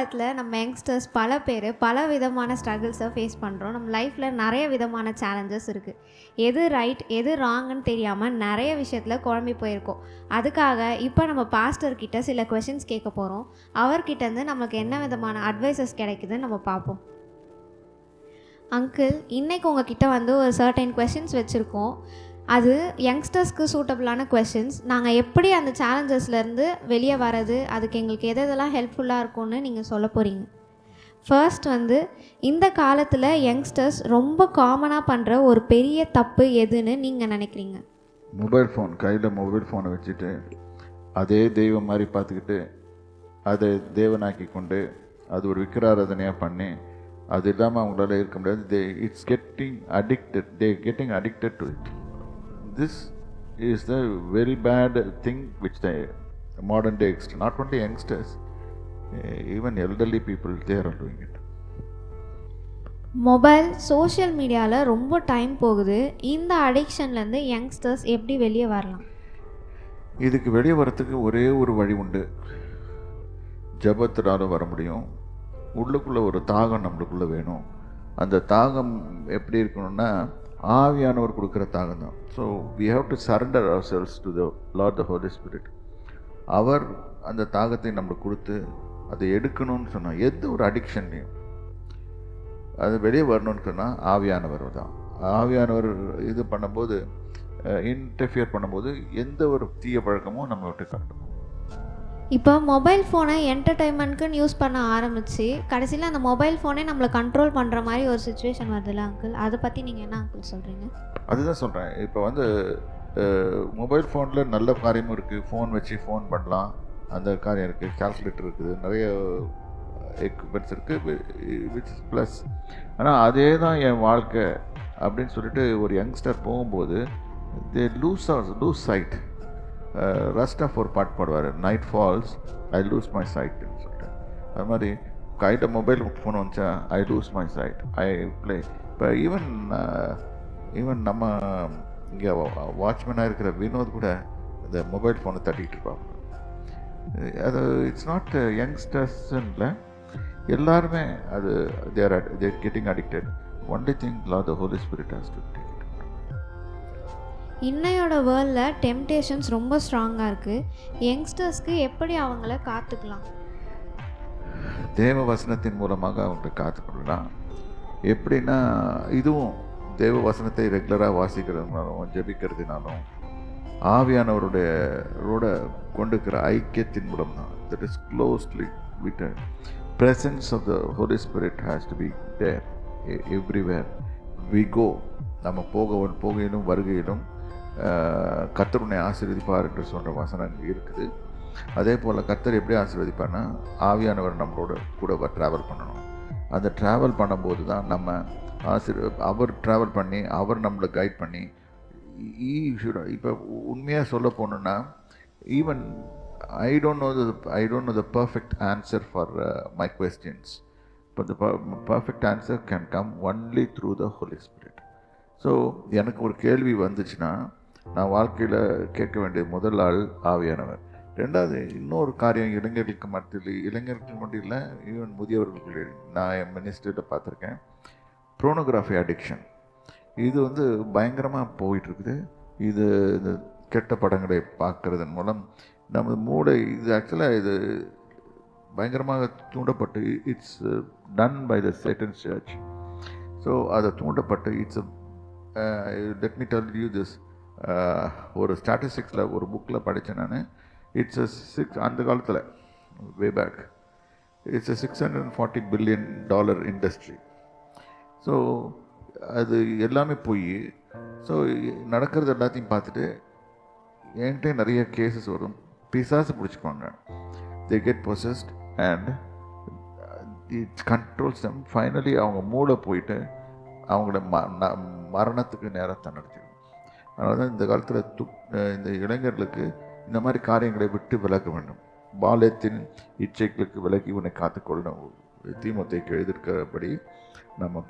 காலத்தில் நம்ம யங்ஸ்டர்ஸ் பல பேர் பல விதமான ஸ்ட்ரகிள்ஸை ஃபேஸ் பண்ணுறோம். நம்ம லைஃப்பில் நிறைய விதமான சேலஞ்சஸ் இருக்குது. எது ரைட் எது ராங்குன்னு தெரியாமல் நிறைய விஷயத்தில் குழம்பி போயிருக்கோம். அதுக்காக இப்போ நம்ம பாஸ்டர்கிட்ட சில கொஷின்ஸ் கேட்க போகிறோம். அவர்கிட்டேருந்து நமக்கு என்ன விதமான அட்வைசஸ் கிடைக்குதுன்னு நம்ம பார்ப்போம். அங்கிள், இன்றைக்கி உங்ககிட்ட வந்து ஒரு சர்டைன் கொஷின்ஸ் வச்சுருக்கோம். அது யங்ஸ்டர்ஸ்க்கு சூட்டபிளான கொஷின்ஸ். நாங்கள் எப்படி அந்த சேலஞ்சஸ்லேருந்து வெளியே வர்றது, அதுக்கு எங்களுக்கு எதெல்லாம் ஹெல்ப்ஃபுல்லாக இருக்கும்னு நீங்கள் சொல்ல போகிறீங்க. ஃபர்ஸ்ட் வந்து, இந்த காலத்தில் யங்ஸ்டர்ஸ் ரொம்ப காமனாக பண்ணுற ஒரு பெரிய தப்பு எதுன்னு நீங்கள் நினைக்கிறீங்க? மொபைல் ஃபோன், கையில் மொபைல் ஃபோனை வச்சுட்டு அதே தெய்வம் மாதிரி பார்த்துக்கிட்டு அதை தேவனாக்கி கொண்டு அது ஒரு விக்கிராராதனையாக பண்ணி அது இல்லாமல் அவங்களால இருக்க முடியாது. It's getting addicted to it. This is the very bad thing which the modern day not only youngsters, even elderly people, they are doing it. Mobile, social மீடியாவில் ரொம்ப டைம் போகுது. இந்த அடிக்ஷன்லேருந்து யங்ஸ்டர்ஸ் எப்படி வெளியே வரலாம்? இதுக்கு வெளியே வரத்துக்கு ஒரே ஒரு வழி உண்டு. ஜபத்தினால வர முடியும். உள்ளுக்குள்ளே ஒரு தாகம் நம்மளுக்குள்ளே வேணும். அந்த தாகம் எப்படி இருக்கணும்னா ஆவியானவர் கொடுக்குற தாகம் தான். So we have to surrender ourselves to the Lord the Holy Spirit. அவர் அந்த தாகத்தை நம்மளுக்கு கொடுத்து அதை எடுக்கணும்னு சொன்னால், எந்த ஒரு அடிக்ஷன்லையும் அது வெளியே வரணும்னு சொன்னால் ஆவியானவர் தான். ஆவியானவர் இது பண்ணும்போது, இன்டர்ஃபியர் பண்ணும்போது எந்த ஒரு தீய பழக்கமும் நம்ம விட்டு காட்டும். இப்போ மொபைல் ஃபோனை என்டர்டைன்மெண்ட்க்குன்னு யூஸ் பண்ண ஆரம்பித்து கடைசியில் அந்த மொபைல் ஃபோனே நம்மளை கண்ட்ரோல் பண்ணுற மாதிரி ஒரு சுச்சுவேஷன் வருதுல்ல அங்கிள், அதை பற்றி நீங்கள் என்ன அங்கிள் சொல்கிறீங்க? அதுதான் சொல்கிறேன். இப்போ வந்து மொபைல் ஃபோனில் நல்ல காரியமும் இருக்குது. ஃபோன் வச்சு ஃபோன் பண்ணலாம், அந்த காரியம் இருக்குது. கால்குலேட்டர் இருக்குது, நிறைய எக்யூப்மெண்ட்ஸ் இருக்குது, விச் இஸ் ப்ளஸ். ஆனால் அதே தான் என் வாழ்க்கை அப்படின்னு சொல்லிட்டு ஒரு யங்ஸ்டர் போகும்போது தே லூஸ் சைட். ரஸ்டாஃப் ஒரு பாட்டு பாடுவார், night falls I lose my சைட்னு சொல்லிட்டு. அது மாதிரி கையில் மொபைல் ஃபோன் வந்துச்சா I lose my sight, I play. இப்போ ஈவன் நம்ம இங்கே வாட்ச்மேனாக இருக்கிற வினோத் கூட இந்த மொபைல் ஃபோனை தட்டிகிட்டு இருப்பாங்க. அது இட்ஸ் நாட் யங்ஸ்டர்ஸ்ல, எல்லாருமே அது they're getting addicted. Only thing Lord the Holy Spirit has to take it. இன்னையோட வேர்ல்டில் டெம்டேஷன்ஸ் ரொம்ப ஸ்ட்ராங்காக இருக்குது. யங்ஸ்டர்ஸ்க்கு எப்படி அவங்கள காத்துக்கலாம்? தேவ வசனத்தின் மூலமாக அவங்களை காத்துக்கொள்ளலாம். எப்படின்னா, இதுவும் தேவ வசனத்தை ரெகுலராக வாசிக்கிறதுனாலும் ஜெபிக்கிறதுனாலும் ஆவியானவரோட கொண்டுக்கிற ஐக்கியத்தின் மூலம் தான். That is closely with presence of the Holy Spirit has to be there everywhere we go. நம்ம போகையிலும் வருகையிலும் கர்த்தர் உன்னை ஆசீர்வதிப்பார் என்று சொல்கிற வசனம் இருக்குது. அதே போல் கர்த்தர் எப்படி ஆசீர்வதிப்பார்னா, ஆவியானவர் நம்மளோட கூட ட்ராவல் பண்ணணும். அந்த ட்ராவல் பண்ணும்போது தான் நம்ம அவர் ட்ராவல் பண்ணி அவர் நம்மளை கைட் பண்ணி இப்போ உண்மையாக சொல்ல போனோன்னா, even I don't know the perfect answer for my questions, but the perfect answer can come only through the Holy Spirit. So எனக்கு ஒரு கேள்வி வந்துச்சுன்னா நான் வாழ்க்கையில் கேட்க வேண்டிய முதல் ஆள் ஆவியானவர். ரெண்டாவது, இன்னொரு காரியம் இளைஞர்களுக்கு மட்டும் இல்லை, ஈவன் முதியவர்களுக்கு நான் என் மினிஸ்டரில் பார்த்துருக்கேன். ப்ரோனோகிராஃபி அடிக்ஷன் இது வந்து பயங்கரமாக போயிட்டுருக்குது. இது கெட்ட படங்களை பார்க்குறதன் மூலம் நமது மூளை இது பயங்கரமாக தூண்டப்பட்டு, it's done by the Satan church. So அதை தூண்டப்பட்டு let me tell you this. ஒரு ஸ்டாட்டிஸ்டிக்ஸில் ஒரு புக்கில் படித்தேன் நான். இட்ஸ் அந்த காலத்தில் way back it's $640 billion industry. So அது எல்லாமே போய், ஸோ நடக்கிறது எல்லாத்தையும் பார்த்துட்டு என்கிட்ட நிறைய கேசஸ் வரும். பிசாசு பிடிச்சிக்குவாங்க, they get possessed and it controls them. Finally அவங்க மூளை போயிட்டு அவங்கள மரணத்துக்கு நேரம் நடத்திடும். அதனால தான் இந்த காலத்தில் இந்த இளைஞர்களுக்கு இந்த மாதிரி காரியங்களை விட்டு விலக வேண்டும். பால்யத்தின் இச்சைகளுக்கு விலகி உன்னை காத்துக்கொள்ளணும். தீமோத்தேயுக்கு எதிர்க்கிறபடி நம்ம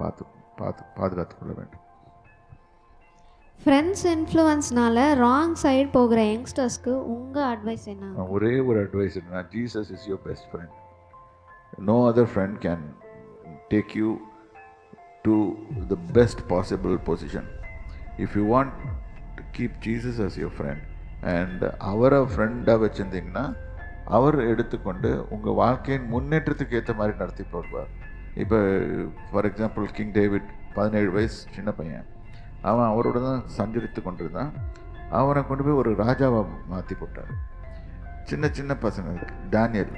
பாதுகாத்து கொள்ள வேண்டும். ஃப்ரெண்ட்ஸ் இன்ஃப்ளூயன்ஸ்னால ராங் சைடு போகிற யங்ஸ்டர்ஸ்க்கு உங்கள் அட்வைஸ் என்ன? ஒரே ஒரு அட்வைஸ் என்னன்னா, Jesus is your best friend. No other friend can take you to the best possible position. If you want to keep Jesus as your friend and அவரை ஃப்ரெண்டாக வச்சுருந்தீங்கன்னா அவர் எடுத்துக்கொண்டு உங்கள் வாழ்க்கையின் முன்னேற்றத்துக்கு ஏற்ற மாதிரி நடத்தி போடுவார். இப்போ ஃபார் எக்ஸாம்பிள் கிங் டேவிட் 17 வயசு சின்ன பையன், அவன் அவரோட தான் சஞ்சரித்து கொண்டிருந்தான். அவனை கொண்டு போய் ஒரு ராஜாவை மாற்றி போட்டார். சின்ன சின்ன பசங்க டேனியல்,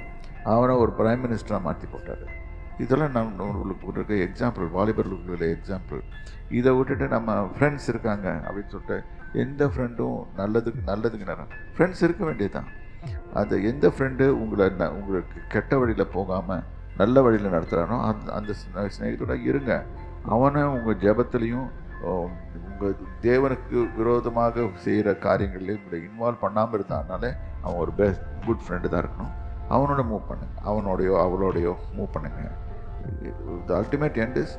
அவனை ஒரு பிரைம் மினிஸ்டராக மாற்றி போட்டார். இதெல்லாம் நம்மளுக்கு இருக்க எக்ஸாம்பிள், வாலிபர்களுக்கு எக்ஸாம்பிள். இதை விட்டுட்டு நம்ம ஃப்ரெண்ட்ஸ் இருக்காங்க அப்படின்னு சொல்லிட்டு எந்த ஃப்ரெண்டும் நல்லதுக்கு நேரம் ஃப்ரெண்ட்ஸ் இருக்க வேண்டியதுதான். அந்த எந்த ஃப்ரெண்டு உங்களுக்கு கெட்ட வழியில் போகாமல் நல்ல வழியில் நடத்துகிறானோ அந்த ஸ்நேகிதோட இருங்க. அவனை உங்கள் ஜெபத்துலேயும் உங்கள் தேவனுக்கு விரோதமாக செய்கிற காரியங்கள்லையும் உங்களை இன்வால்வ் பண்ணாமல் இருந்தானாலே அவன் ஒரு குட் ஃப்ரெண்டு தான் இருக்கணும். அவனோட மூவ் பண்ணுங்க, அவனோடையோ அவளோடையோ மூவ் பண்ணுங்க. The ultimate end is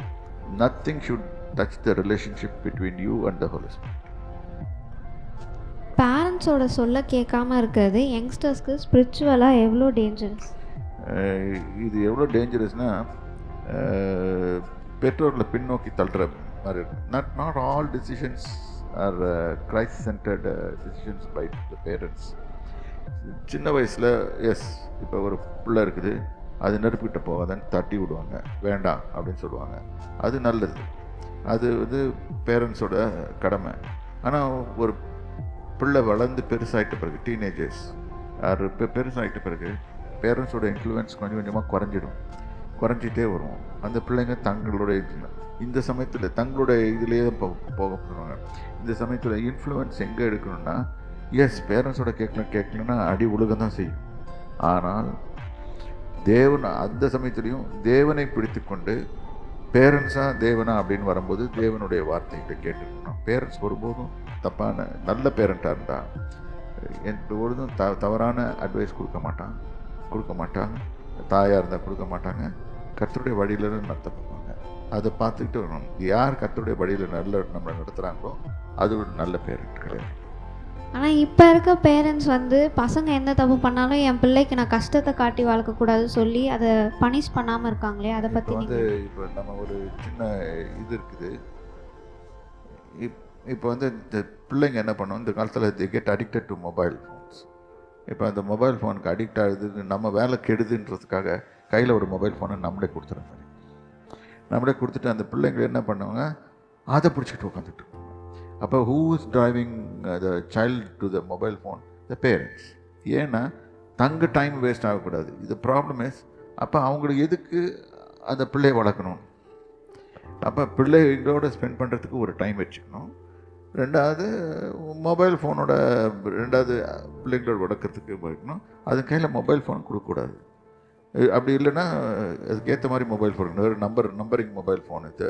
nothing should touch the relationship between you and the Holy Spirit. பேரண்ட்ஸோட சொல்ல கேட்காம இருக்கிறது யங்ஸ்டர்ஸ்க்கு ஸ்பிரிச்சுவலாக எவ்வளோ டேஞ்சரஸ்? இது எவ்வளோ டேஞ்சரஸ்னால் பெற்றோர்களை பின்னோக்கி தள்ளுற மாதிரி இருக்கு. Not all decisions are Christ centred decisions by the parents. சின்ன வயசில் இப்போ ஒரு பிள்ளை இருக்குது, அது நெருப்பிக்கிட்ட போகாதன்னு தட்டி விடுவாங்க, வேண்டாம் அப்படின்னு சொல்லுவாங்க. அது நல்லது, அது பேரண்ட்ஸோட கடமை. ஆனால் ஒரு பிள்ளை வளர்ந்து பெருசாகிட்ட பிறகு, டீனேஜர்ஸ் இப்போ பெருசாகிட்ட பிறகு பேரண்ட்ஸோட இன்ஃப்ளூயன்ஸ் கொஞ்சம் கொஞ்சமாக குறைஞ்சிட்டே வரும். அந்த பிள்ளைங்க தங்களுடைய இந்த சமயத்தில் தங்களுடைய இதிலேயே போக போகிறாங்க. இந்த சமயத்தில் இன்ஃப்ளூயன்ஸ் எங்கே எடுக்கணும்னா, பேரண்ட்ஸோட கேட்கலன்னா அடி உலகம் தான் செய்யும். ஆனால் தேவன் அந்த சமயத்துலேயும் தேவனை பிடித்து கொண்டு பேரண்ட்ஸாக தேவனா அப்படின்னு வரும்போது தேவனுடைய வார்த்தைகிட்ட கேட்டுக்கணும். பேரண்ட்ஸ் ஒருபோதும் தப்பான நல்ல பேரண்ட்டாக இருந்தால் எப்பொழுதும் தவறான அட்வைஸ் கொடுக்க மாட்டாங்க. தாயாக இருந்தால் கொடுக்க மாட்டாங்க. கர்த்தருடைய வழியிலேருந்து நடத்தப்படுவாங்க. அதை பார்த்துக்கிட்டு வரணும். யார் கர்த்தருடைய வழியில் நம்மளை நடத்துகிறாங்களோ அது ஒரு நல்ல பேரண்ட் கிடையாது. ஆனால் இப்போ இருக்க பேரண்ட்ஸ் பசங்க எந்த தப்பு பண்ணாலும் என் பிள்ளைக்கு நான் கஷ்டத்தை காட்டி வளர்க்கக்கூடாது சொல்லி அதை பனிஷ் பண்ணாமல் இருக்காங்களே, அதை பற்றி இப்போ நம்ம ஒரு சின்ன இது இருக்குது. இப்போ இந்த பிள்ளைங்க என்ன பண்ணுவோம், இந்த காலத்தில் they get addicted to mobile phones. இப்போ அந்த மொபைல் ஃபோனுக்கு அடிக்ட் ஆகுது, நம்ம வேலை கெடுதுன்றதுக்காக கையில் ஒரு மொபைல் ஃபோனை நம்மளே கொடுத்துட்டு அந்த பிள்ளைங்க என்ன பண்ணுவாங்க, அதை பிடிச்சிட்டு உட்காந்துட்டு இருப்பாங்க. அப்போ who is driving the child to the mobile phone? The parents. ஏன்னா தங்க டைம் வேஸ்ட் ஆகக்கூடாது. இது ப்ராப்ளம் இஸ், அப்போ அவங்களுக்கு எதுக்கு அந்த பிள்ளையை வளர்க்கணும்? அப்போ பிள்ளைகளோட ஸ்பெண்ட் பண்ணுறதுக்கு ஒரு டைம் வச்சுக்கணும். ரெண்டாவது மொபைல் ஃபோனோட பிள்ளைங்களோட வளர்க்குறதுக்கு வைக்கணும். அது கையில் மொபைல் ஃபோன் கொடுக்கக்கூடாது. அப்படி இல்லைன்னா அதுக்கேற்ற மாதிரி mobile phone, numbering mobile phone, இது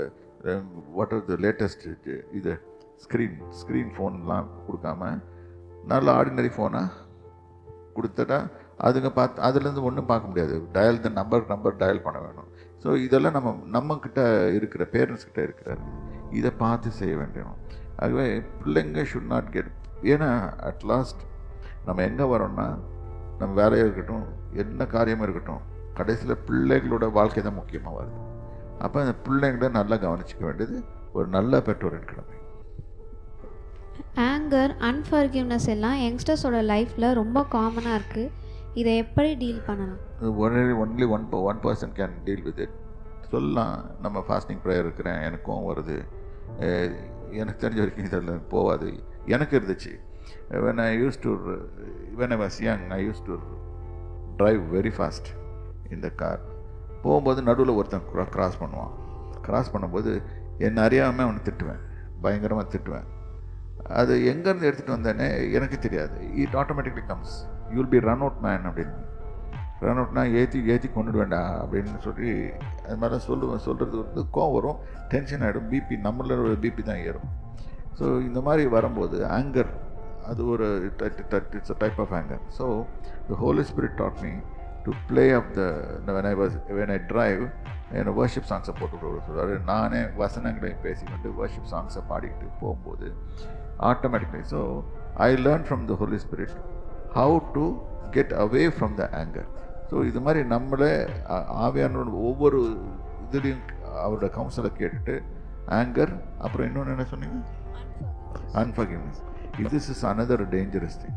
வாட் ஆர் த லேட்டஸ்ட் இது ஸ்க்ரீன் ஃபோன்லாம் கொடுக்காம நல்ல ஆர்டினரி ஃபோனாக கொடுத்துட்டா அதுங்க அதுலேருந்து ஒன்றும் பார்க்க முடியாது. நம்பர் டயல் பண்ண வேணும். ஸோ இதெல்லாம் நம்மக்கிட்ட இருக்கிற பேரண்ட்ஸ்கிட்ட இருக்கிற இதை பார்த்து செய்ய வேண்டியணும். ஆகவே பிள்ளைங்க ஷுட் நாட் கெட், ஏன்னா அட் லாஸ்ட் நம்ம எங்கே வரோம்னா, நம்ம வேலையாக இருக்கட்டும், என்ன காரியமாக இருக்கட்டும், கடைசியில் பிள்ளைகளோட வாழ்க்கை தான் முக்கியமாக வருது. அப்போ அந்த பிள்ளைங்களை நல்லா கவனிச்சிக்க வேண்டியது ஒரு நல்ல பெற்றோரின் கடமை. ஆங்கர், அன்ஃபர்கிவ்னஸ் எல்லாம் யங்ஸ்டர்ஸோட லைஃப்பில் ரொம்ப காமனாக இருக்குது. இதை எப்படி டீல் பண்ணலாம்? Only one person can deal with it. சொல்லலாம், நம்ம ஃபாஸ்டிங் ப்ரேயர் இருக்கிறேன், எனக்கும் வருது, எனக்கு தெரிஞ்ச வரைக்கும் இதில் போகாது. எனக்கு இருந்துச்சு. when I was young, I used to drive very fast in the car. போகும்போது நடுவில் ஒருத்தன் கிராஸ் பண்ணும்போது என்னை அறியாமல் அவனை திட்டுவேன், பயங்கரமாக திட்டுவேன். அது எங்கேருந்து எடுத்துகிட்டு வந்தேனே எனக்கு தெரியாது. It automatically comes, you will be run out man அப்படின்னு. ரன் அவுட்னா ஏற்றி கொண்டுடு வேண்டாம் அப்படின்னு சொல்லி அது மாதிரிலாம் சொல்கிறது கோவம் வரும், டென்ஷன் ஆகிடும், நம்மளோட பிபி தான் ஏறும். ஸோ இந்த மாதிரி வரும்போது ஆங்கர், அது ஒரு it's a type of anger. So the Holy Spirit taught me to play of when I drive என்னை வர்ஷிப் சாங்ஸை போட்டு சொல்லுவார். நானே வசனங்களை பேசிக்கிட்டு வர்ஷிப் சாங்ஸை பாடிக்கிட்டு போகும்போது automatically, so I learn from the Holy Spirit how to get away from the anger. ஸோ இது மாதிரி நம்மளே ஆவியானோட ஒவ்வொரு இதுலேயும் அவரோட கவுன்சிலை கேட்டுட்டு ஆங்கர், அப்புறம் இன்னொன்று என்ன சொன்னீங்க, unforgiveness. This is another dangerous thing.